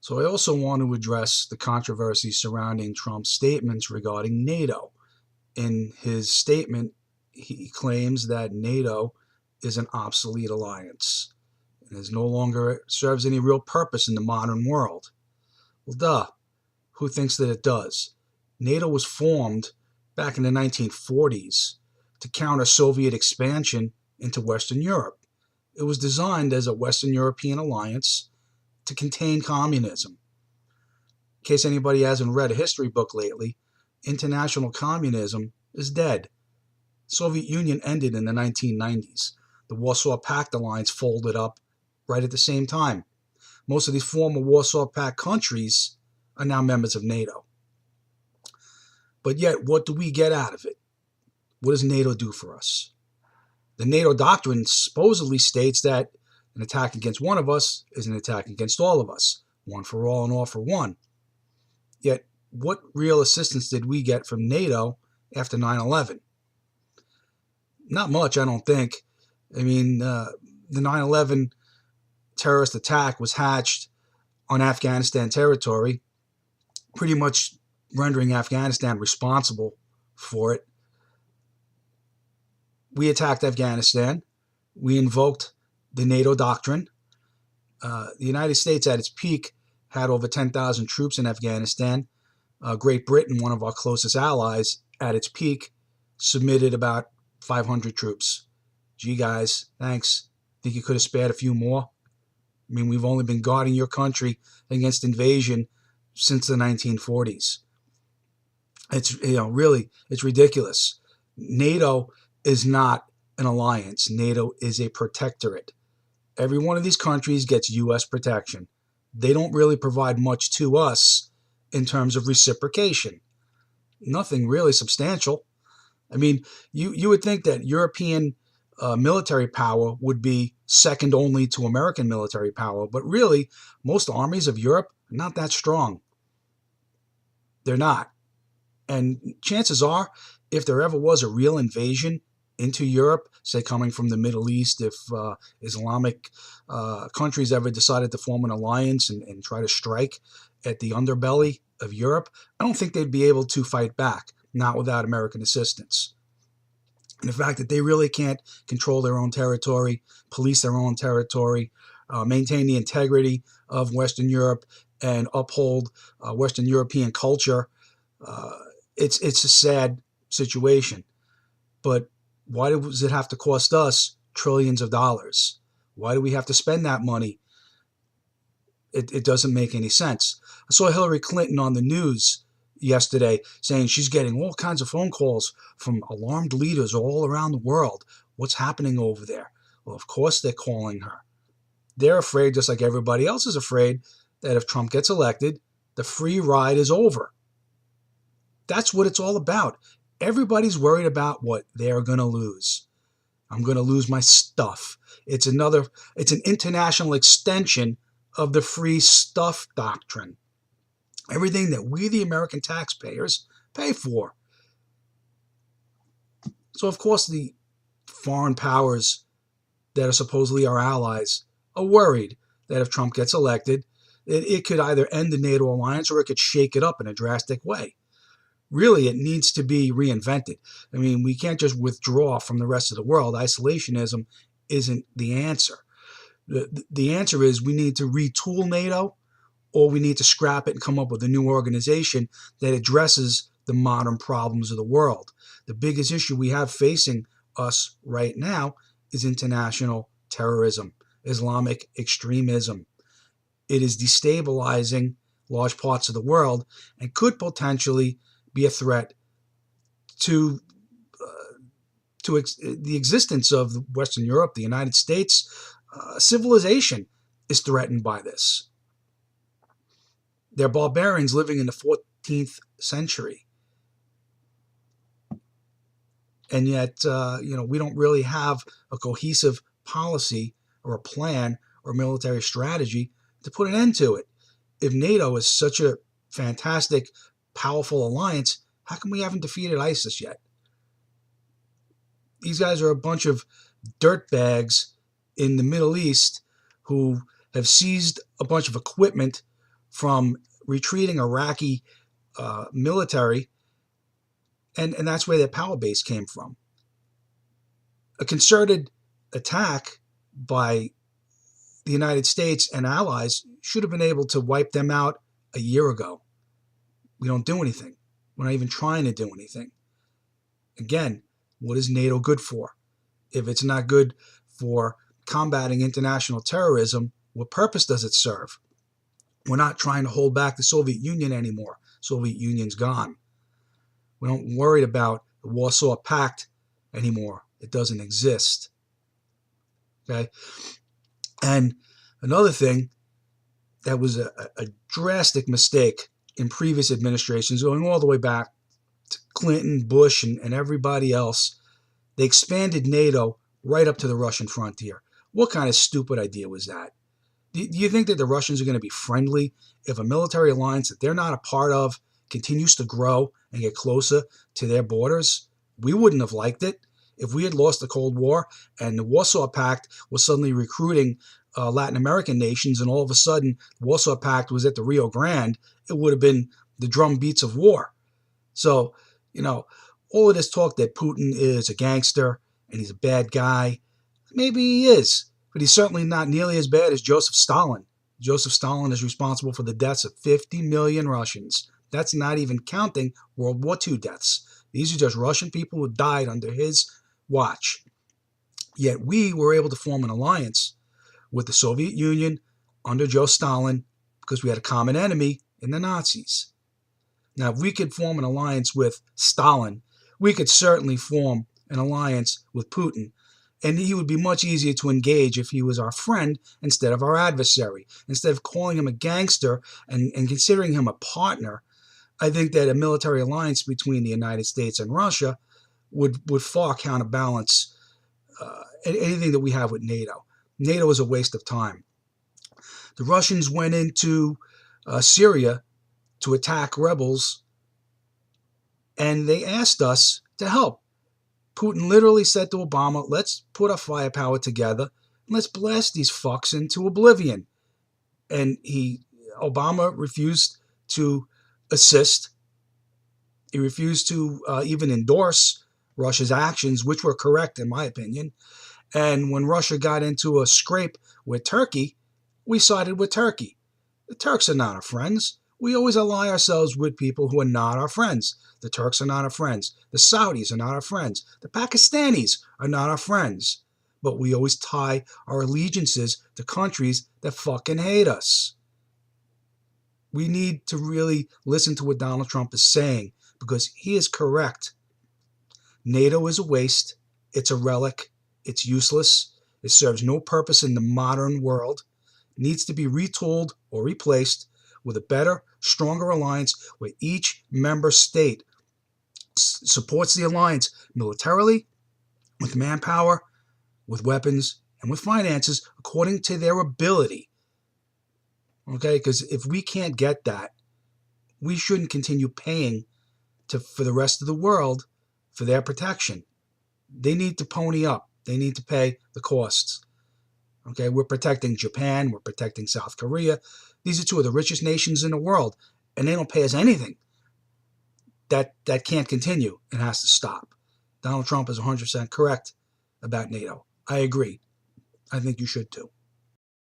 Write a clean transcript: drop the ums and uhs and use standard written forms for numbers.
So I also want to address the controversy surrounding Trump's statements regarding NATO. In his statement, he claims that NATO is an obsolete alliance and is no longer serves any real purpose in the modern world. Well, duh. Who thinks that it does? NATO was formed back in the 1940s to counter Soviet expansion into Western Europe. It was designed as a Western European alliance to contain communism. In case anybody hasn't read a history book lately, international communism is dead. The Soviet Union ended in the 1990s. The Warsaw Pact alliance folded up right at the same time. Most of these former Warsaw Pact countries are now members of NATO. But yet, what do we get out of it? What does NATO do for us? The NATO doctrine supposedly states that an attack against one of us is an attack against all of us, one for all and all for one. Yet, what real assistance did we get from NATO after 9/11? Not much, I don't think. I mean, the 9/11 terrorist attack was hatched on Afghanistan territory, pretty much rendering Afghanistan responsible for it. We attacked Afghanistan. We invoked the NATO doctrine. The United States at its peak had over 10,000 troops in Afghanistan. Great Britain, one of our closest allies, at its peak, submitted about 500 troops. Gee, guys, thanks. Think you could have spared a few more? I mean, we've only been guarding your country against invasion since the 1940s. It's, really, it's ridiculous. NATO is not an alliance. NATO is a protectorate. Every one of these countries gets U.S. protection. They don't really provide much to us in terms of reciprocation. Nothing really substantial. I mean, you would think that European military power would be second only to American military power, but really, most armies of Europe are not that strong. They're not. And chances are, if there ever was a real invasion into Europe, say coming from the Middle East, if Islamic countries ever decided to form an alliance and try to strike at the underbelly of Europe, I don't think they'd be able to fight back, not without American assistance. And the fact that they really can't control their own territory, police their own territory, maintain the integrity of Western Europe, and uphold Western European culture, it's a sad situation. But why does it have to cost us trillions of dollars? Why do we have to spend that money? It doesn't make any sense. I saw Hillary Clinton on the news yesterday saying she's getting all kinds of phone calls from alarmed leaders all around the world. What's happening over there? Well, of course they're calling her. They're afraid, just like everybody else is afraid, that if Trump gets elected, the free ride is over. That's what it's all about. Everybody's worried about what they're going to lose. I'm going to lose my stuff. It's an international extension of the free stuff doctrine. Everything that we, the American taxpayers, pay for. So, of course, the foreign powers that are supposedly our allies are worried that if Trump gets elected, it could either end the NATO alliance or it could shake it up in a drastic way. Really, it needs to be reinvented. I mean, we can't just withdraw from the rest of the world. Isolationism isn't the answer. The answer is we need to retool NATO, or we need to scrap it and come up with a new organization that addresses the modern problems of the world. The biggest issue we have facing us right now is international terrorism, Islamic extremism. It is destabilizing large parts of the world and could potentially be a threat to the existence of Western Europe, the United States. Civilization is threatened by this. They're barbarians living in the 14th century. And yet, we don't really have a cohesive policy or a plan or military strategy to put an end to it. If NATO is such a fantastic, powerful alliance, how come we haven't defeated ISIS yet? These guys are a bunch of dirtbags in the Middle East who have seized a bunch of equipment from retreating Iraqi military, and that's where their power base came from. A concerted attack by the United States and allies should have been able to wipe them out a year ago. We don't do anything. We're not even trying to do anything. Again, what is NATO good for? If it's not good for combating international terrorism, what purpose does it serve? We're not trying to hold back the Soviet Union anymore. Soviet Union's gone. We don't worry about the Warsaw Pact anymore. It doesn't exist. Okay? And another thing that was a drastic mistake in previous administrations, going all the way back to Clinton, Bush, and everybody else, they expanded NATO right up to the Russian frontier. What kind of stupid idea was that? Do you think that the Russians are going to be friendly if a military alliance that they're not a part of continues to grow and get closer to their borders? We wouldn't have liked it. If we had lost the Cold War and the Warsaw Pact was suddenly recruiting Latin American nations, and all of a sudden the Warsaw Pact was at the Rio Grande, it would have been the drum beats of war. So, all of this talk that Putin is a gangster and he's a bad guy, maybe he is, but he's certainly not nearly as bad as Joseph Stalin. Joseph Stalin is responsible for the deaths of 50 million Russians. That's not even counting World War II deaths. These are just Russian people who died under his watch. Yet we were able to form an alliance with the Soviet Union under Joe Stalin because we had a common enemy in the Nazis. Now, if we could form an alliance with Stalin, we could certainly form an alliance with Putin. And he would be much easier to engage if he was our friend instead of our adversary. Instead of calling him a gangster and considering him a partner, I think that a military alliance between the United States and Russia would far counterbalance anything that we have with NATO. NATO is a waste of time. The Russians went into Syria to attack rebels, and they asked us to help. Putin literally said to Obama, let's put our firepower together and let's blast these fucks into oblivion. And Obama refused to assist. He refused to even endorse Russia's actions, which were correct in my opinion. And when Russia got into a scrape with Turkey, we sided with Turkey. The Turks are not our friends. We always ally ourselves with people who are not our friends. The Turks are not our friends. The Saudis are not our friends. The Pakistanis are not our friends. But we always tie our allegiances to countries that fucking hate us. We need to really listen to what Donald Trump is saying because he is correct. NATO is a waste. It's a relic. It's useless. It serves no purpose in the modern world. It needs to be retooled or replaced with a better, stronger alliance where each member state supports the alliance militarily, with manpower, with weapons, and with finances according to their ability. Okay? Because if we can't get that, we shouldn't continue paying for the rest of the world for their protection. They need to pony up. They need to pay the costs. Okay? We're protecting Japan. We're protecting South Korea. These are two of the richest nations in the world, and they don't pay us anything. That can't continue and has to stop. Donald Trump is 100% correct about NATO. I agree. I think you should too.